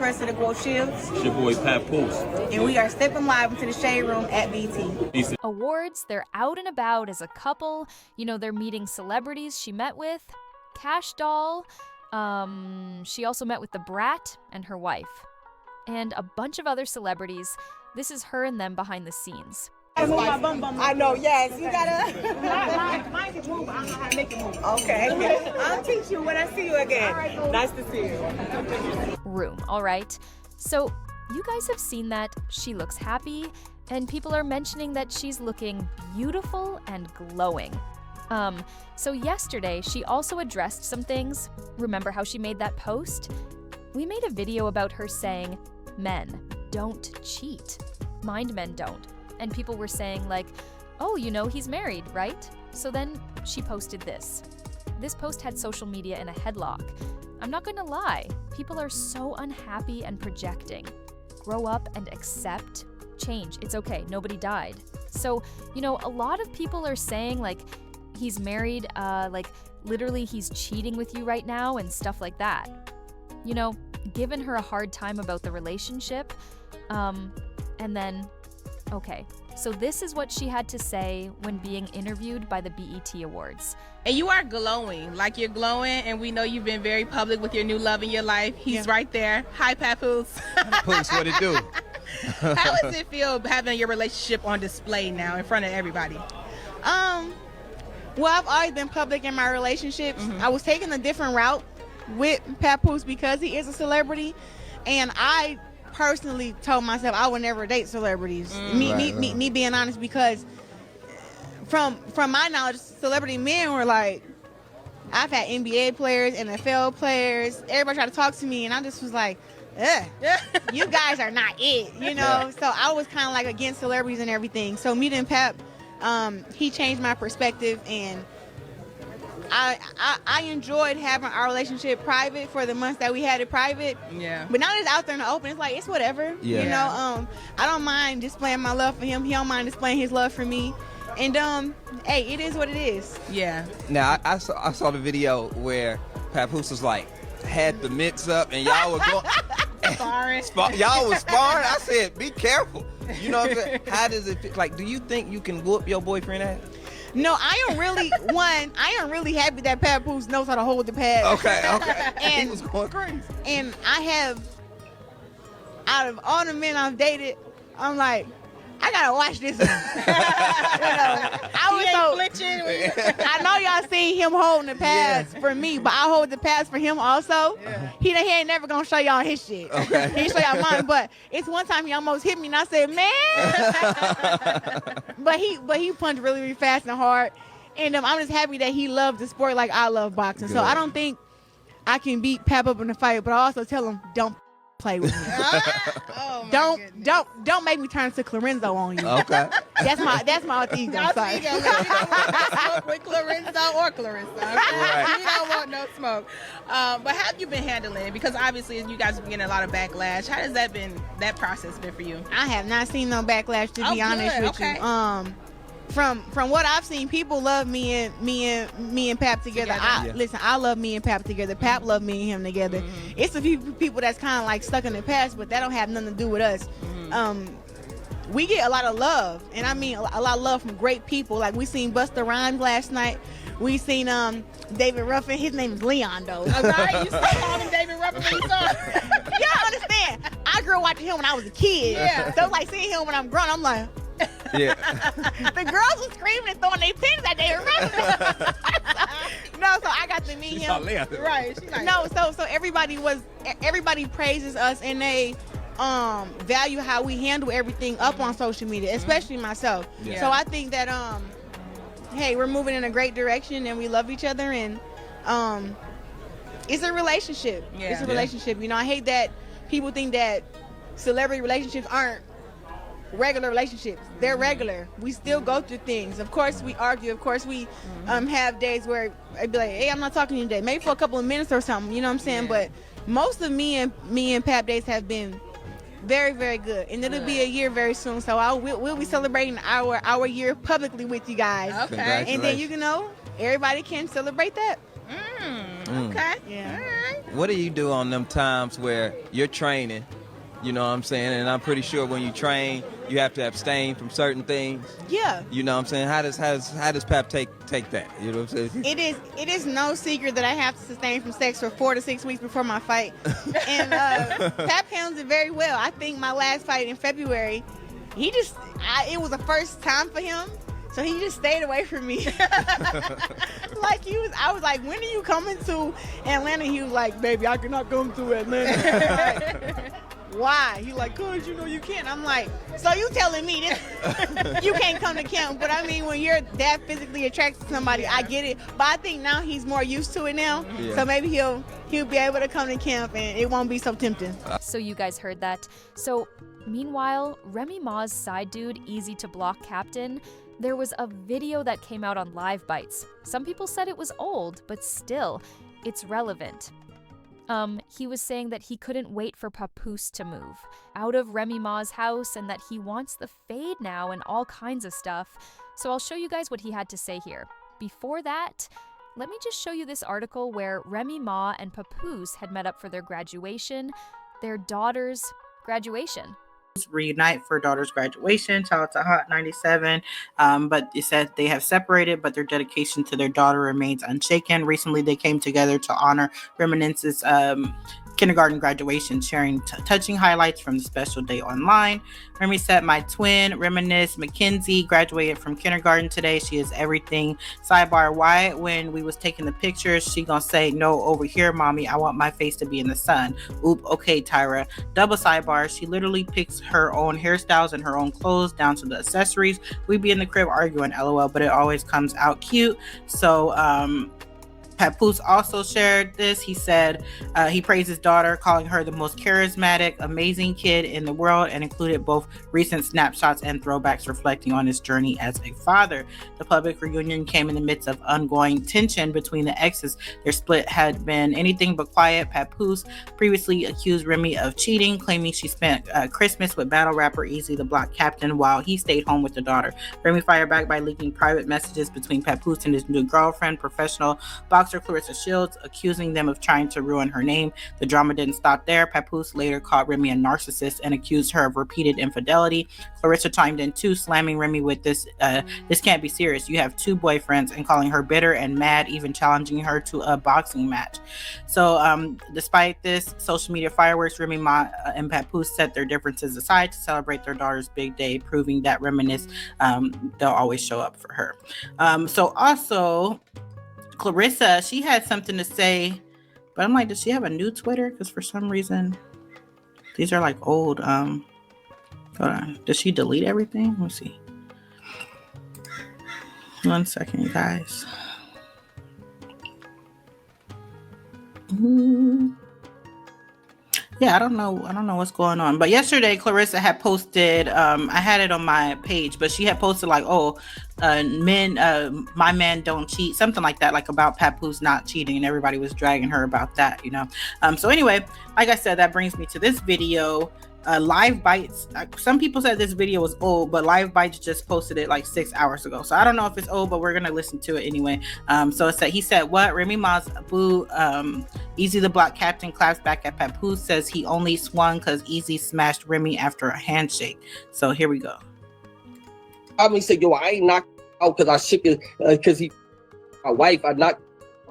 Claressa Shields. It's your boy Papoose. And we are stepping live into the shade room at BT. Awards, they're out and about as a couple. You know, they're meeting celebrities she met with. Cash Doll. She also met with the Brat and her wife. And a bunch of other celebrities. This is her and them behind the scenes. I know, yes. You gotta. Mine can move, but I don't know how to make it move. Okay. I'll teach you when I see you again. Nice to see you. Room, all right. So, you guys have seen that she looks happy, and people are mentioning that she's looking beautiful and glowing. So yesterday, she also addressed some things. Remember how she made that post? We made a video about her saying, men, don't cheat. Mind men don't. And people were saying like, oh, you know, he's married, right? So then she posted this. This post had social media in a headlock. I'm not gonna lie, people are so unhappy and projecting. Grow up and accept change. It's okay, nobody died. So, you know, a lot of people are saying like, he's married, like literally he's cheating with you right now and stuff like that. You know, giving her a hard time about the relationship. And then, okay, so this is what she had to say when being interviewed by the BET Awards. And you are glowing, like you're glowing, and we know you've been very public with your new love in your life. He's right there. Hi, Papoose. Papoose, what it do? How does it feel having your relationship on display now in front of everybody? Well, I've always been public in my relationships. I was taking a different route with Papoose because he is a celebrity, and I personally told myself I would never date celebrities. Me being honest, because from my knowledge, celebrity men were like, I've had NBA players, NFL players, everybody tried to talk to me, and I just was like, ugh, you guys are not it, you know? So I was kind of like against celebrities and everything. So meeting Pap, he changed my perspective, and I enjoyed having our relationship private for the months that we had it private. Yeah. But now that it's out there in the open, it's like, it's whatever. Yeah. You know, I don't mind displaying my love for him. He don't mind displaying his love for me. And hey, it is what it is. Yeah. Now I saw the video where Papoose was like had the mitts up and y'all were going Sparring. y'all was sparring. I said, be careful. You know what I'm saying? How does it feel? Like, do you think you can whoop your boyfriend ass? No, I am really happy that Papoose knows how to hold the pad. Okay. And he was going crazy. And I have, out of all the men I've dated, I'm like, I gotta watch this. You know, I know y'all seen him holding the pads for me, but I hold the pads for him also. Yeah. He ain't never gonna show y'all his shit. Okay. He show y'all mine, but it's one time he almost hit me, and I said, man. but he punched really, really fast and hard, and I'm just happy that he loves the sport like I love boxing. Good. So I don't think I can beat Pap up in the fight, but I also tell him, don't play with me. Oh don't make me turn to Claressa on you. Okay. That's my alter ego. Sorry. You don't want smoke with Claressa or Claressa. Okay? Right. You don't want no smoke. But how have you been handling it? Because obviously you guys have been getting a lot of backlash. How has that process been for you? I have not seen no backlash, to be honest with you. From what I've seen, people love me and Pap together. Listen, I love me and Pap together. Pap love me and him together. It's a few people that's kind of like stuck in the past, but that don't have nothing to do with us. We get a lot of love, and I mean a lot of love from great people. Like we seen Busta Rhymes last night. We seen David Ruffin. His name is Leon though. Right? You still call him David Ruffin when you saw him. Y'all understand? I grew up watching him when I was a kid. Yeah. So like seeing him when I'm grown, I'm like. Yeah. The girls were screaming and throwing their pins at David Ruffin. No, so I got to meet him. Right. She's like, no, so everybody praises us, and they value how we handle everything up on social media, especially myself. Yeah. So I think that hey, we're moving in a great direction, and we love each other, and it's a relationship. Yeah. It's a relationship. You know, I hate that people think that celebrity relationships aren't regular relationships. They're regular. We still go through things. Of course we argue. Of course we have days where I'd be like, hey, I'm not talking to you today. Maybe for a couple of minutes or something, you know what I'm saying? Yeah. But most of me and Pap days have been very, very good. And it'll be a year very soon. So we'll be celebrating our year publicly with you guys. Okay. And then everybody can celebrate that. Okay. Yeah. All right. What do you do on them times where you're training? You know what I'm saying? And I'm pretty sure when you train, you have to abstain from certain things. Yeah. You know what I'm saying? How does Pap take that? You know what I'm saying? It is no secret that I have to sustain from sex for 4 to 6 weeks before my fight. And Pap handles it very well. I think my last fight in February, it was the first time for him. So he just stayed away from me. I was like, when are you coming to Atlanta? He was like, baby, I cannot come to Atlanta. Why? He like, cause you know you can't. I'm like, so you telling me this? You can't come to camp? But I mean, when you're that physically attracted to somebody, I get it. But I think now he's more used to it now. Yeah. So maybe he'll be able to come to camp and it won't be so tempting. So you guys heard that. So meanwhile, Remy Ma's side dude, Easy to Block Captain, there was a video that came out on Live Bites. Some people said it was old, but still, it's relevant. He was saying that he couldn't wait for Papoose to move out of Remy Ma's house and that he wants the fade now and all kinds of stuff. So I'll show you guys what he had to say here. Before that, let me just show you this article where Remy Ma and Papoose had met up for their graduation, their daughter's graduation. Reunite for daughter's graduation. Shout out to Hot 97. But it said they have separated, but their dedication to their daughter remains unshaken. Recently, they came together to honor Reminiscence's kindergarten graduation, sharing touching highlights from the special day online. Remy said, my twin, Reminisce Mackenzie, graduated from kindergarten today. She is everything. Sidebar, why when we was taking the pictures, she gonna say, no, over here, mommy, I want my face to be in the sun. Oop, okay, Tyra. Double sidebar, she literally picks her own hairstyles and her own clothes down to the accessories. We be in the crib arguing, LOL, but it always comes out cute. So, Papoose also shared this. He said he praised his daughter, calling her the most charismatic, amazing kid in the world, and included both recent snapshots and throwbacks reflecting on his journey as a father. The public reunion came in the midst of ongoing tension between the exes. Their split had been anything but quiet. Papoose previously accused Remy of cheating, claiming she spent Christmas with battle rapper Easy the Block Captain while he stayed home with the daughter. Remy fired back by leaking private messages between Papoose and his new girlfriend, professional boxer Claressa Shields, accusing them of trying to ruin her name. The drama didn't stop there. Papoose later called Remy a narcissist and accused her of repeated infidelity. Claressa chimed in too, slamming Remy with this can't be serious. You have 2 boyfriends, and calling her bitter and mad, even challenging her to a boxing match. So despite this social media fireworks, Remy Ma and Papoose set their differences aside to celebrate their daughter's big day, proving that Reminisce, they'll always show up for her. So also, Claressa, she had something to say, but I'm like, does she have a new Twitter? Because for some reason, these are like old. Hold on. Does she delete everything? Let me see. 1 second, you guys. Yeah, I don't know what's going on. But yesterday, Claressa had posted, I had it on my page, but she had posted like, my man don't cheat, something like that, like about Papoose not cheating, and everybody was dragging her about that, you know. So anyway, like I said, that brings me to this video. Live Bites, some people said this video was old, but Live Bites just posted it like 6 hours ago, so I don't know if it's old, but we're gonna listen to it anyway. So it said, he said, what? Remy Ma's boo, Easy the Block Captain claps back at Papoose, says he only swung because Easy smashed Remy after a handshake. So here we go. I mean, said, yo, I ain't knocked out because I shook it, because he, my wife, I knocked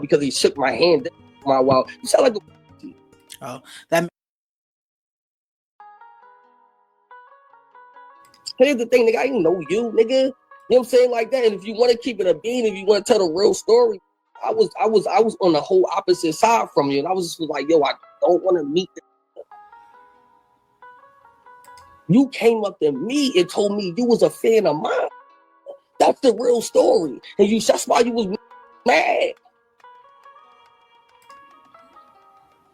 because he shook my hand. My wow, you sound like a... Oh, that. Here's the thing, nigga, I ain't know you, nigga. You know what I'm saying? Like that. And if you want to keep it a bean, if you want to tell the real story, I was on the whole opposite side from you. And I was just like, yo, I don't want to meet them. You came up to me and told me you was a fan of mine. That's the real story. And that's why you was mad.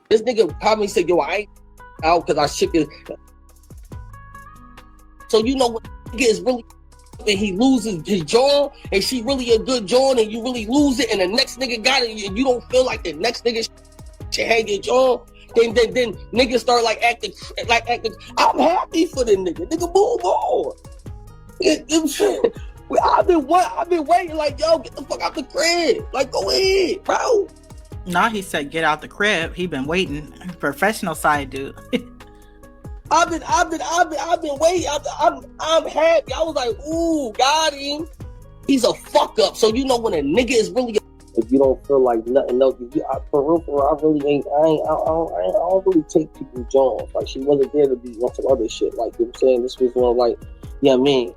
This nigga probably said, yo, I ain't out because I shook it. So you know what nigga is really, and he loses his jaw, and she really a good jaw, and you really lose it, and the next nigga got it, and you don't feel like the next nigga should have your jaw. Then niggas start like acting. I'm happy for the nigga. Nigga, move on. I've been waiting. Like, yo, get the fuck out the crib. Like, go ahead, bro. Nah, he said get out the crib. He been waiting. Professional side dude. I've been waiting. I'm happy. I was like, ooh, got him. He's a fuck up. So you know when a nigga is really. If you don't feel like nothing else, for real, I really ain't. I don't really take people Jones. Like she wasn't there to be on some other shit. Like you know what I'm saying, this was one like, yeah, I mean.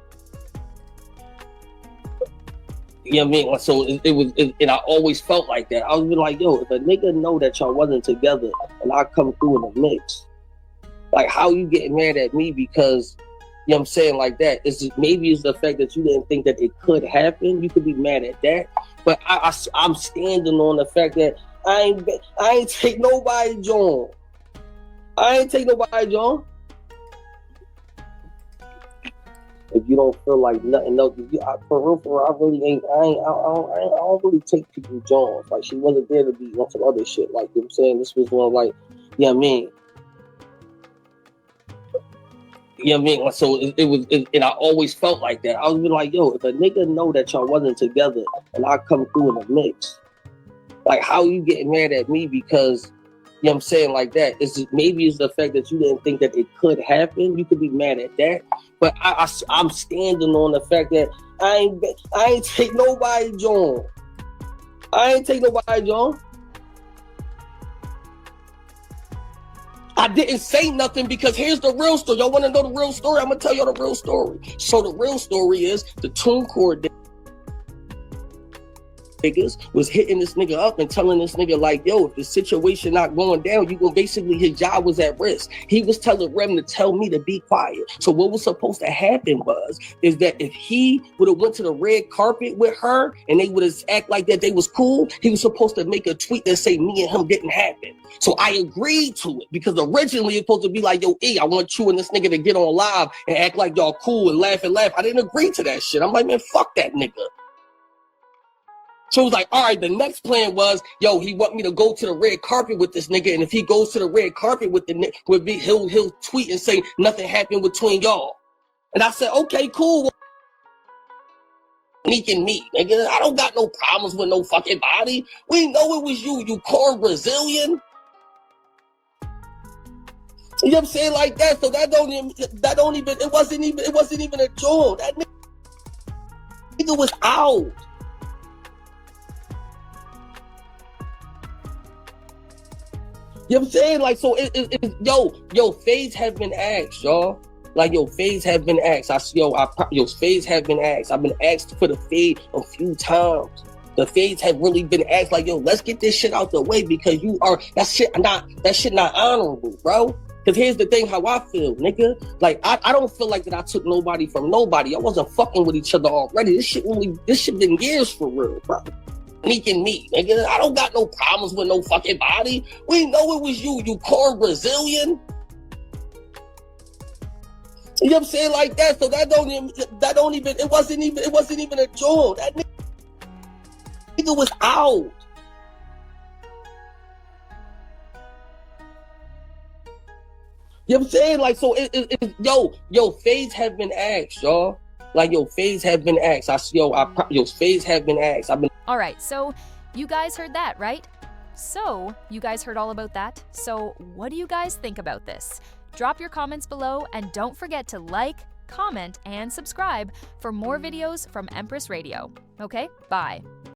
You know what I mean? So it was, and I always felt like that. I was like, yo, if a nigga know that y'all wasn't together and I come through in the mix, like how you getting mad at me because, you know what I'm saying, like that? Maybe it's the fact that you didn't think that it could happen. You could be mad at that. But I'm standing on the fact that I ain't take nobody, John. I ain't take nobody, John. If you don't feel like nothing else, for real, I really ain't. I don't really take people Jones. Like she wasn't there to be on some other shit. Like you know what I'm saying, this was one like, yeah, you know what I mean. You know what I mean? So it was, and I always felt like that. I was like, yo, if a nigga know that y'all wasn't together and I come through in the mix, like how you getting mad at me because, you know what I'm saying, like that? Maybe it's the fact that you didn't think that it could happen. You could be mad at that. But I'm standing on the fact that I ain't take nobody, John. I ain't take nobody, John. I didn't say nothing because here's the real story. Y'all want to know the real story? I'm going to tell y'all the real story. So the real story is the TuneCore niggas was hitting this nigga up and telling this nigga like, yo, if the situation not going down, you gonna basically his job was at risk. He was telling Rem to tell me to be quiet. So what was supposed to happen is that if he would have went to the red carpet with her and they would have act like that they was cool, he was supposed to make a tweet that say me and him didn't happen. So I agreed to it because originally it was supposed to be like, yo, I want you and this nigga to get on live and act like y'all cool and laugh. I didn't agree to that shit. I'm like, man, fuck that nigga. So it was like, all right, the next plan was, yo, he want me to go to the red carpet with this nigga, and if he goes to the red carpet with me, he'll tweet and say nothing happened between y'all. And I said, okay, cool. Sneaking me, nigga. I don't got no problems with no fucking body. We know it was you corn Brazilian. You know what I'm saying, like that. So it wasn't even a joke. That nigga was out. You know what I'm saying? Like, so yo, fades have been asked, y'all. Like, yo, fades have been asked. Fades have been asked. I've been asked for the fade a few times. The fades have really been asked, like, yo, let's get this shit out the way because that shit not honorable, bro. Because here's the thing, how I feel, nigga. Like, I don't feel like that I took nobody from nobody. I wasn't fucking with each other already. This shit been years for real, bro. Sneaking me, nigga. I don't got no problems with no fucking body. We know it was you corn Brazilian. You know what I'm saying, like that. So it wasn't even a joke. That nigga was out. You know what I'm saying? Like, so yo, fades have been asked, y'all. Like, yo, fades have been asked. Fades have been asked. All right, so you guys heard that, right? So you guys heard all about that. So what do you guys think about this? Drop your comments below and don't forget to like, comment, and subscribe for more videos from Empress Radio. Okay, bye.